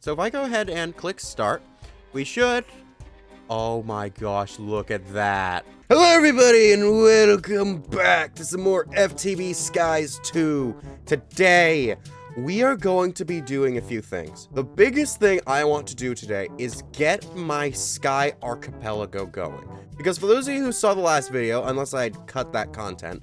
So if I go ahead and click start, we should... Oh my gosh, look at that. Hello everybody and welcome back to some more FTB Skies 2. Today, we are going to be doing a few things. The biggest thing I want to do today is get my Sky Archipelago going. Because for those of you who saw the last video, unless I'd cut that content,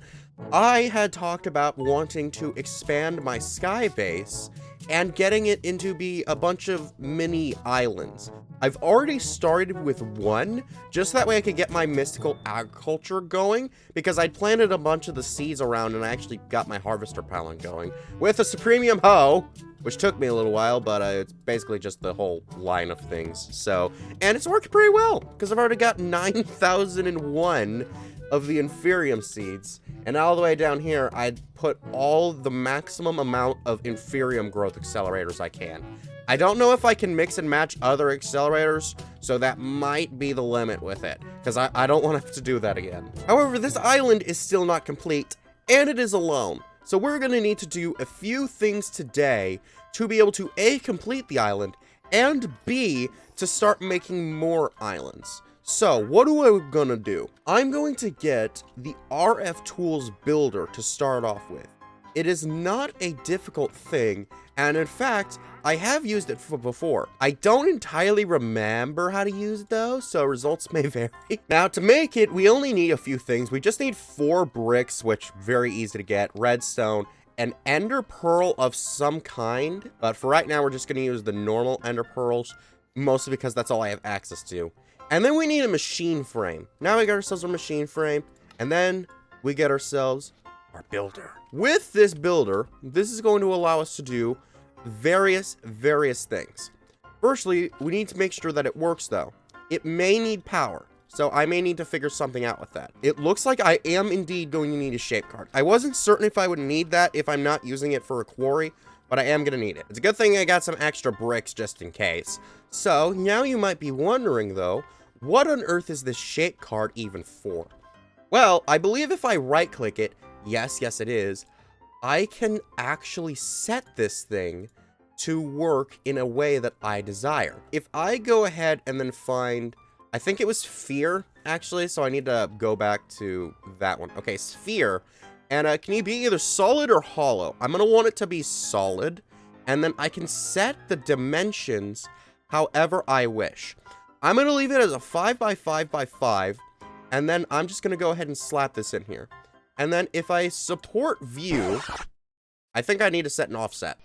I had talked about wanting to expand my Sky base and getting it into be a bunch of mini islands. I've already started with one, just that way I could get my mystical agriculture going, because I'd planted a bunch of the seeds around and I actually got my harvester pylon going with a Supremium hoe, which took me a little while, but it's basically just the whole line of things. So, and it's worked pretty well, because I've already got 9,001 of the Inferium seeds, and all the way down here, I'd put all the maximum amount of Inferium growth accelerators I can. I don't know if I can mix and match other accelerators, so that might be the limit with it, because I don't want to have to do that again. However, this island is still not complete, and it is alone. So we're going to need to do a few things today to be able to A, complete the island, and B, to start making more islands. So, what am I gonna do? I'm going to get the RFtools builder to start off with. It is not a difficult thing, and in fact, I have used it before. I don't entirely remember how to use it though, so results may vary. Now, to make it, we only need a few things. We just need 4 bricks, which very easy to get, redstone, an ender pearl of some kind, but for right now, we're just gonna use the normal ender pearls, mostly because that's all I have access to. And then we need a machine frame. Now we got ourselves a machine frame, and then we get ourselves our builder. With this builder, this is going to allow us to do various things. Firstly, we need to make sure that it works though. It may need power, so I may need to figure something out with that. It looks like I am indeed going to need a shape card. I wasn't certain if I would need that if I'm not using it for a quarry, but I am gonna need it. It's a good thing I got some extra bricks just in case. So now you might be wondering though, what on earth is this shape card even for? Well, I believe if I right click it, yes it is, I can actually set this thing to work in a way that I desire. If I go ahead and then find, I think it was sphere actually, so I need to go back to that one. Okay, sphere. And can you be either solid or hollow? I'm gonna want it to be solid, and then I can set the dimensions however I wish. I'm gonna leave it as a 5x5x5, and then I'm just gonna go ahead and slap this in here. And then if I support view, I think I need to set an offset.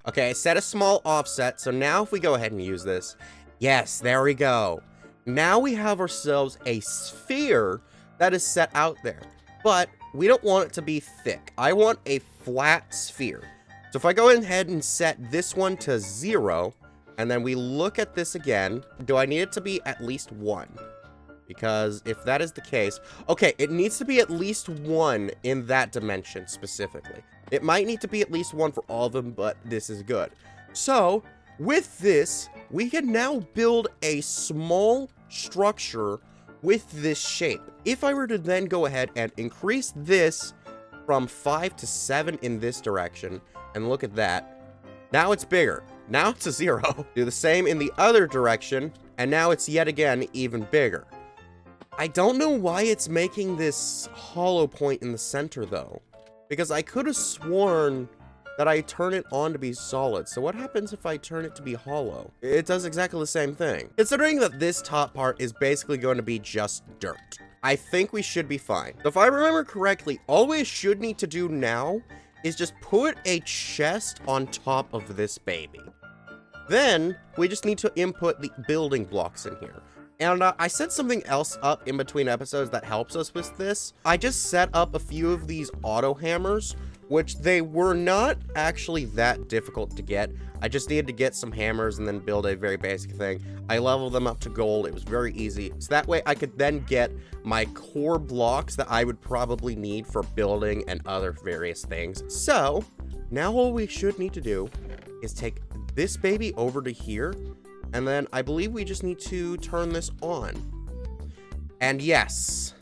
Okay, I set a small offset, so now if we go ahead and use this, yes, there we go. Now we have ourselves a sphere that is set out there, but we don't want it to be thick. I want a flat sphere. So if I go ahead and set this one to 0, and then we look at this again, do I need it to be at least 1? Because if that is the case, okay, it needs to be at least 1 in that dimension specifically. It might need to be at least 1 for all of them, but this is good. So with this, we can now build a small structure with this shape. If I were to then go ahead and increase this from 5 to 7 in this direction, and look at that, now it's bigger. Now it's a 0. Do the same in the other direction, and now it's yet again even bigger. I don't know why it's making this hollow point in the center though, because I could have sworn that I turn it on to be solid. So what happens if I turn it to be hollow? It does exactly the same thing. Considering that this top part is basically going to be just dirt, I think we should be fine. So if I remember correctly, all we should need to do now is just put a chest on top of this baby. Then we just need to input the building blocks in here. And I set something else up in between episodes that helps us with this. I just set up a few of these auto hammers, which they were not actually that difficult to get. I just needed to get some hammers and then build a very basic thing. I leveled them up to gold. It was very easy. So that way I could then get my core blocks that I would probably need for building and other various things. So now all we should need to do is take this baby over to here, and then I believe we just need to turn this on. And yes,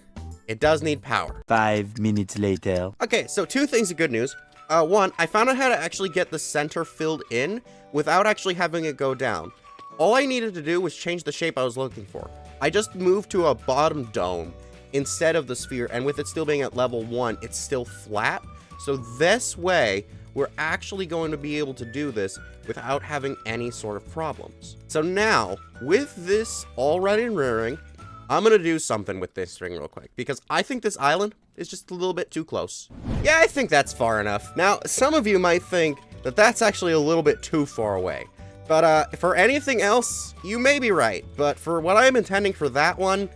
it does need power. 5 minutes later. Okay, so 2 things of good news. One, I found out how to actually get the center filled in without actually having it go down. All I needed to do was change the shape I was looking for. I just moved to a bottom dome instead of the sphere, and with it still being at level 1, it's still flat. So this way, we're actually going to be able to do this without having any sort of problems. So now, with this already rearing, I'm gonna do something with this string real quick, because I think this island is just a little bit too close. Yeah, I think that's far enough. Now, some of you might think that that's actually a little bit too far away. But for anything else, you may be right. But for what I'm intending for that one,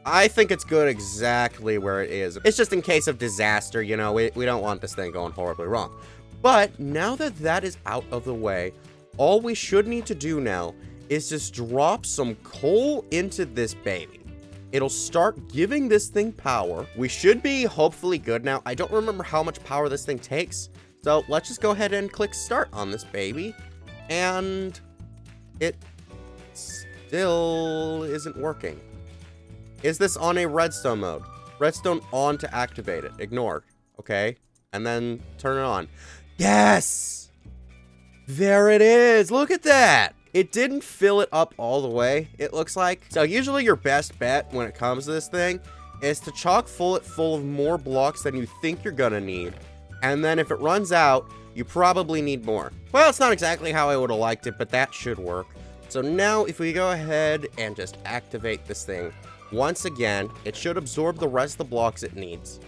I think it's good exactly where it is. It's just in case of disaster, you know, we don't want this thing going horribly wrong. But now that that is out of the way, all we should need to do now is just drop some coal into this baby. It'll start giving this thing power. We should be hopefully good now. I don't remember how much power this thing takes. So let's just go ahead and click start on this baby. And it still isn't working. Is this on a redstone mode? Redstone on to activate it. Ignore. Okay. And then turn it on. Yes! There it is. Look at that. It didn't fill it up all the way, it looks like. So usually your best bet when it comes to this thing is to chock full it full of more blocks than you think you're gonna need. And then if it runs out, you probably need more. Well, it's not exactly how I would have liked it, but that should work. So now if we go ahead and just activate this thing, once again, it should absorb the rest of the blocks it needs.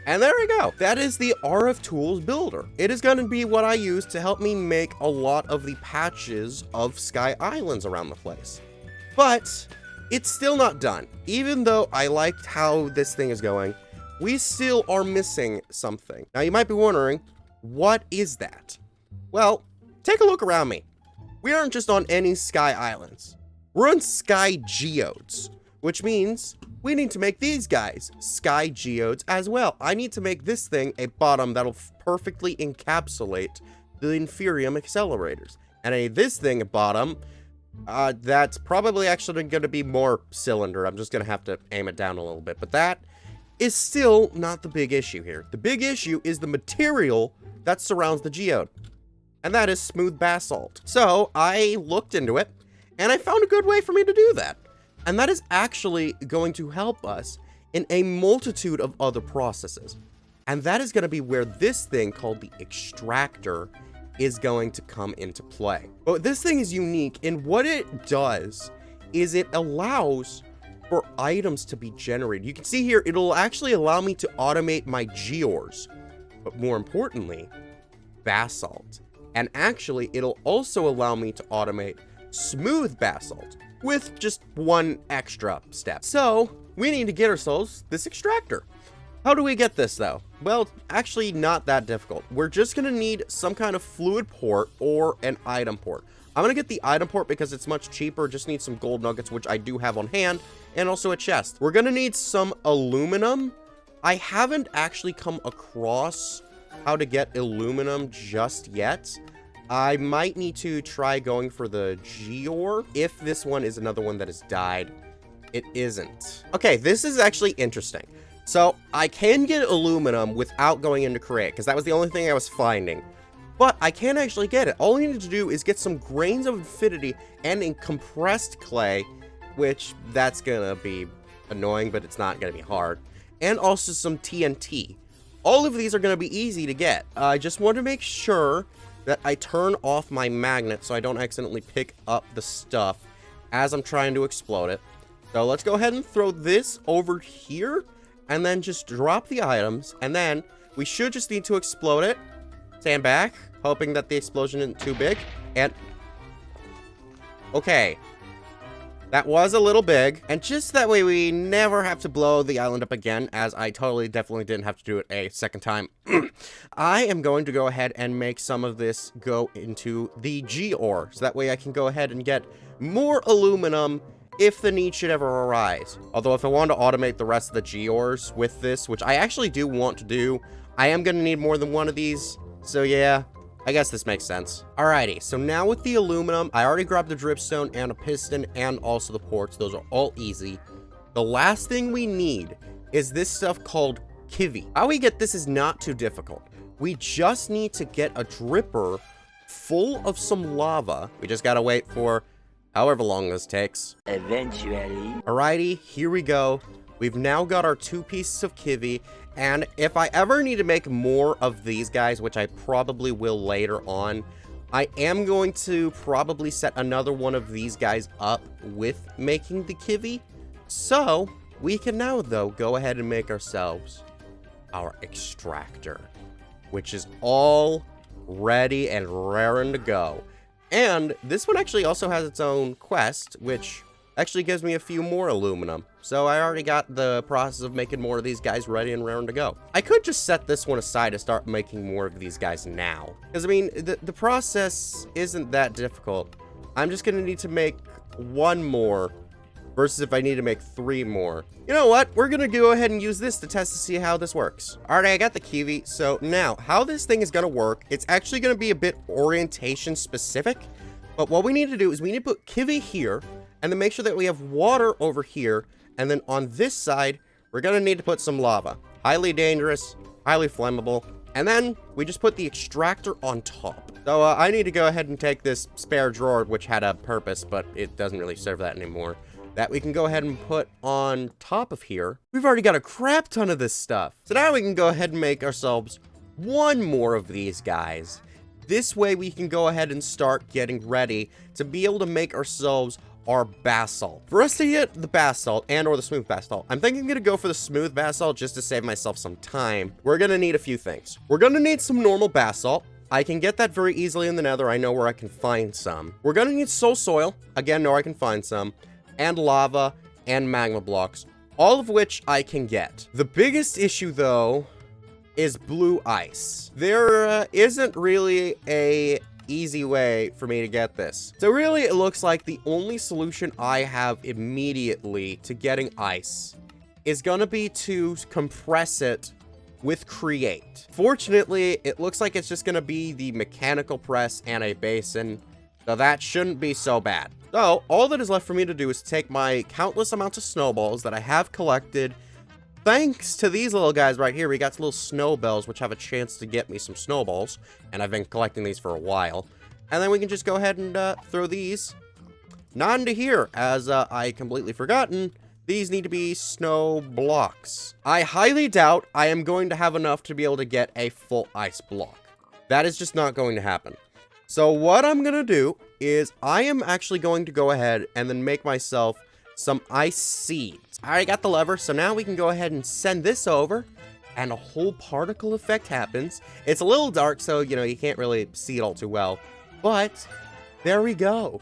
And there we go. That is the RFtools builder. It is going to be what I use to help me make a lot of the patches of Sky Islands around the place. But it's still not done. Even though I liked how this thing is going, we still are missing something. Now you might be wondering, what is that? Well, take a look around me. We aren't just on any Sky Islands. We're on Sky Geodes, which means we need to make these guys Sky Geodes as well. I need to make this thing a bottom that'll perfectly encapsulate the inferium accelerators. And this thing a bottom, that's probably actually going to be more cylinder. I'm just going to have to aim it down a little bit. But that is still not the big issue here. The big issue is the material that surrounds the geode. And that is smooth basalt. So I looked into it, and I found a good way for me to do that. And that is actually going to help us in a multitude of other processes. And that is going to be where this thing called the Extractor is going to come into play. But this thing is unique, and what it does is it allows for items to be generated. You can see here, it'll actually allow me to automate my gears, but more importantly, basalt. And actually, it'll also allow me to automate smooth basalt, with just one extra step. So we need to get ourselves this extractor. How do we get this though? Well, actually not that difficult. We're just gonna need some kind of fluid port or an item port. I'm gonna get the item port because it's much cheaper. Just need some gold nuggets, which I do have on hand, and also a chest. We're gonna need some aluminum. I haven't actually come across how to get aluminum just yet. I might need to try going for the Geor if this one is another one that has died. It isn't. Okay, this is actually interesting. So I can get aluminum without going into create, because that was the only thing I was finding. But I can actually get it. All I need to do is get some grains of infinity and in compressed clay, which that's gonna be annoying, but it's not gonna be hard. And also some TNT. All of these are gonna be easy to get. I just want to make sure that I turn off my magnet so I don't accidentally pick up the stuff as I'm trying to explode it. So let's go ahead and throw this over here and then just drop the items, and then we should just need to explode it. Stand back, hoping that the explosion isn't too big, and okay. That was a little big, and just that way we never have to blow the island up again, as I definitely didn't have to do it a second time. I am going to go ahead and make some of this go into the Geor, so that way I can go ahead and get more aluminum if the need should ever arise. Although if I want to automate the rest of the Geors with this, which I actually do want to do, I am going to need more than one of these, so yeah. I guess this makes sense. Alrighty, so now with the aluminum, I already grabbed the dripstone and a piston and also the ports. Those are all easy. The last thing we need is this stuff called Kiwi. How we get this is not too difficult. we just need to get a dripper full of some lava. We just gotta wait for however long this takes. Eventually. Alrighty, here we go. We've now got our 2 pieces of kivy, and if I ever need to make more of these guys, which I probably will later on, I am going to probably set another one of these guys up with making the kivy. So, we can now, though, go ahead and make ourselves our extractor, which is all ready and raring to go. And this one actually also has its own quest, which actually gives me a few more aluminum. So I already got the process of making more of these guys ready and raring to go. I could just set this one aside to start making more of these guys now. Because, I mean, the process isn't that difficult. I'm just going to need to make 1 more versus if I need to make 3 more. You know what? We're going to go ahead and use this to test to see how this works. Alright, I got the kivy. So now, how this thing is going to work, it's actually going to be a bit orientation specific. But what we need to do is we need to put kivy here, and then make sure that we have water over here, and then on this side, we're gonna need to put some lava. Highly dangerous, highly flammable, and then we just put the extractor on top. So I need to go ahead and take this spare drawer, which had a purpose, but it doesn't really serve that anymore, that we can go ahead and put on top of here. We've already got a crap ton of this stuff. So now we can go ahead and make ourselves 1 more of these guys. This way we can go ahead and start getting ready to be able to make ourselves our basalt. For us to get the basalt and or the smooth basalt, I'm thinking I'm gonna go for the smooth basalt just to save myself some time. We're gonna need a few things. We're gonna need some normal basalt. I can get that very easily in the nether. I know where I can find some. We're gonna need soul soil. Again, know I can find some. And lava and magma blocks, all of which I can get. The biggest issue though is blue ice. There isn't really a easy way for me to get this. So really, it looks like the only solution I have immediately to getting ice is gonna be to compress it with create. Fortunately, it looks like it's just gonna be the mechanical press and a basin, so that shouldn't be so bad. So all that is left for me to do is take my countless amounts of snowballs that I have collected. Thanks to these little guys right here, we got some little snowballs, which have a chance to get me some snowballs. And I've been collecting these for a while. And then we can just go ahead and throw these not into here, as I completely forgotten. These need to be snow blocks. I highly doubt I am going to have enough to be able to get a full ice block. That is just not going to happen. So what I'm going to do is I am actually going to go ahead and then make myself some ice seeds. I already got the lever, so now we can go ahead and send this over, and a whole particle effect happens. It's a little dark, so, you know, you can't really see it all too well, but there we go.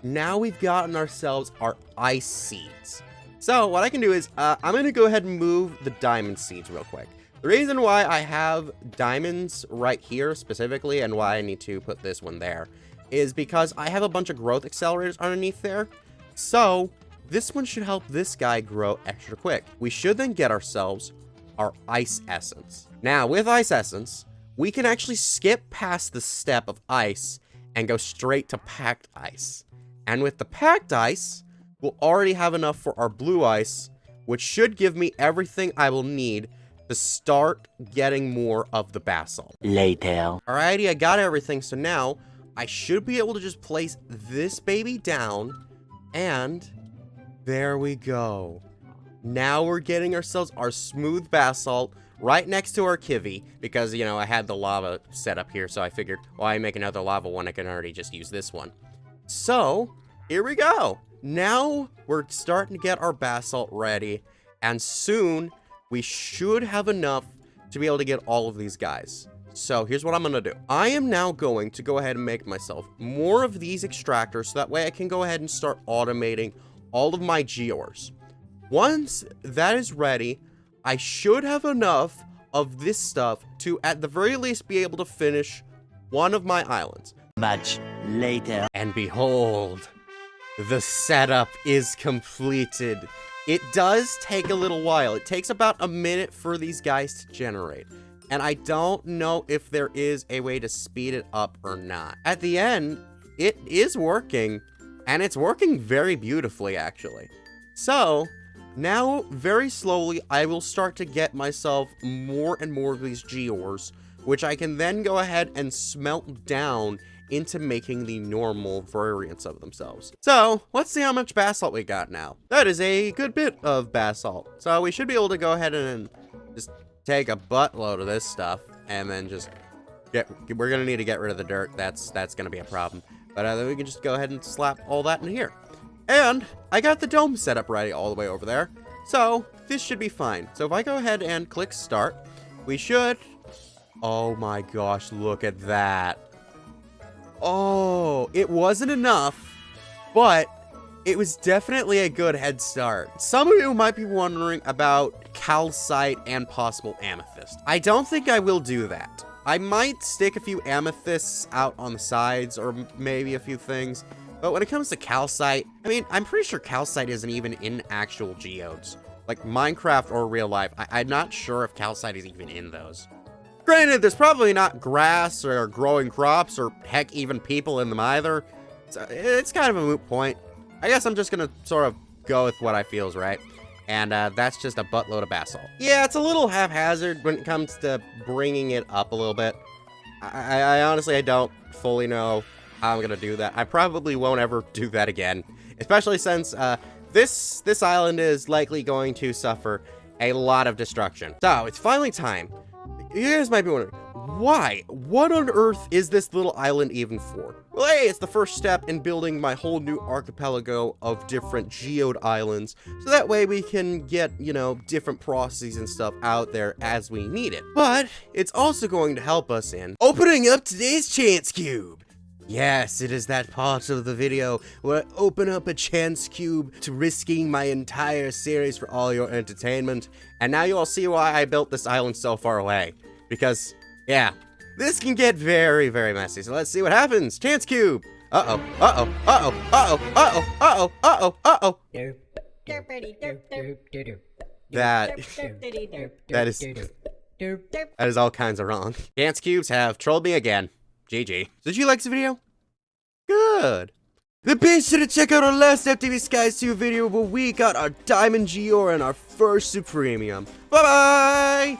Now we've gotten ourselves our ice seeds. So what I can do is, I'm going to go ahead and move the diamond seeds real quick. The reason why I have diamonds right here specifically, and why I need to put this one there, is because I have a bunch of growth accelerators underneath there. So this one should help this guy grow extra quick. We should then get ourselves our ice essence. Now, with ice essence, we can actually skip past the step of ice and go straight to packed ice. And with the packed ice, we'll already have enough for our blue ice, which should give me everything I will need to start getting more of the basalt. Later. Alrighty, I got everything, so now I should be able to just place this baby down, and there we go. Now we're getting ourselves our smooth basalt right next to our kivy, because, you know, I had the lava set up here, so I figured, why make another lava one? I can already just use this one. So, here we go. Now we're starting to get our basalt ready, and soon we should have enough to be able to get all of these guys. So here's what I'm gonna do. I am now going to go ahead and make myself more of these extractors, so that way I can go ahead and start automating all of my gears. Once that is ready, I should have enough of this stuff to, at the very least, be able to finish one of my islands. Much later. And behold, the setup is completed. It does take a little while. It takes about a minute for these guys to generate. And I don't know if there is a way to speed it up or not. At the end, it is working. And it's working very beautifully, actually. So, now, very slowly, I will start to get myself more and more of these gears, which I can then go ahead and smelt down into making the normal variants of themselves. So let's see how much basalt we got now. That is a good bit of basalt. So we should be able to go ahead and just take a buttload of this stuff and then just we're gonna need to get rid of the dirt. That's gonna be a problem. But then we can just go ahead and slap all that in here. And I got the dome set up ready all the way over there. So this should be fine. So if I go ahead and click start, we should, oh my gosh, look at that. Oh, it wasn't enough, but it was definitely a good head start. Some of you might be wondering about calcite and possible amethyst. I don't think I will do that. I might stick a few amethysts out on the sides or maybe a few things. But when it comes to calcite, I mean, I'm pretty sure calcite isn't even in actual geodes. Like Minecraft or real life, I'm not sure if calcite is even in those. Granted, there's probably not grass or growing crops or heck, even people in them either. So it's kind of a moot point. I guess I'm just gonna sort of go with what I feel is right. And that's just a buttload of basalt. Yeah, it's a little haphazard when it comes to bringing it up a little bit. I honestly, I don't fully know how I'm gonna do that. I probably won't ever do that again. Especially since this island is likely going to suffer a lot of destruction. So, it's finally time. You guys might be wondering, why? What on earth is this little island even for? Well, hey, it's the first step in building my whole new archipelago of different geode islands, so that way we can get, you know, different processes and stuff out there as we need it. But it's also going to help us in opening up today's chance cube. Yes, it is that part of the video where I open up a chance cube to risking my entire series for all your entertainment. And now you all see why I built this island so far away. Because, yeah, this can get very, very messy. So let's see what happens. Chance cube. Uh-oh, uh-oh, uh-oh, uh-oh, uh-oh, uh-oh, uh-oh, uh-oh. That is all kinds of wrong. Chance cubes have trolled me again. GG. Did you like this video? Good. Then be sure to check out our last FTB Skies 2 video where we got our Diamond Geor and our first Supremium. Bye-bye!